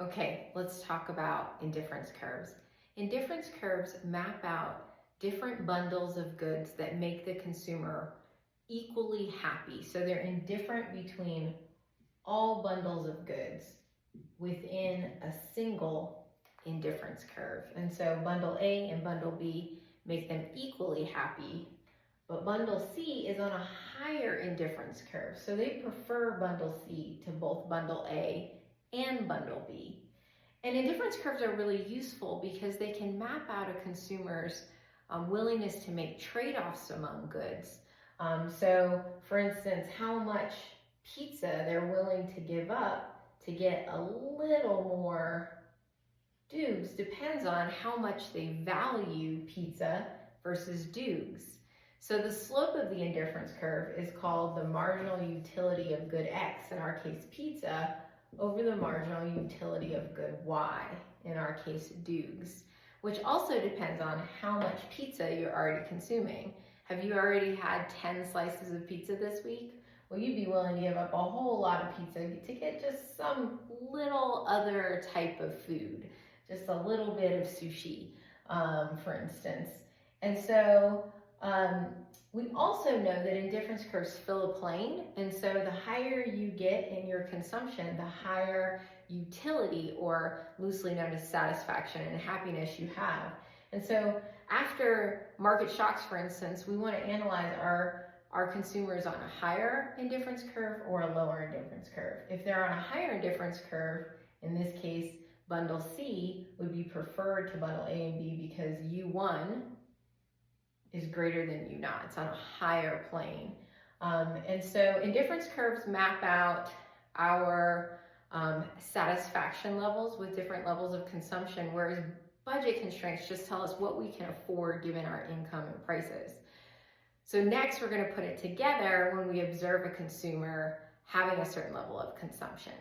Okay, let's talk about indifference curves. Indifference curves map out different bundles of goods that make the consumer equally happy. So they're indifferent between all bundles of goods within a single indifference curve. And so bundle A and bundle B make them equally happy, but bundle C is on a higher indifference curve. So they prefer bundle C to both bundle A and bundle B. And indifference curves are really useful because they can map out a consumer's willingness to make trade-offs among goods. So for instance, how much pizza they're willing to give up to get a little more Dukes depends on how much they value pizza versus Dukes. So the slope of the indifference curve is called the marginal utility of good X, in our case pizza, over the marginal utility of good Y, in our case Dukes, which also depends on how much pizza you're already consuming. Have you already had 10 slices of pizza this week? Well, you'd be willing to give up a whole lot of pizza to get just some little other type of food, just a little bit of sushi, for instance. And so we also know that indifference curves fill a plane, and so the higher you get in your consumption, the higher utility, or loosely known as satisfaction and happiness, you have. And so after market shocks, for instance, we want to analyze our consumers on a higher indifference curve or a lower indifference curve. If they're on a higher indifference curve, in this case, bundle C would be preferred to bundle A and B because U1 is greater than U0. It's on a higher plane. And so indifference curves map out our satisfaction levels with different levels of consumption, whereas budget constraints just tell us what we can afford given our income and prices. So next, we're going to put it together when we observe a consumer having a certain level of consumption.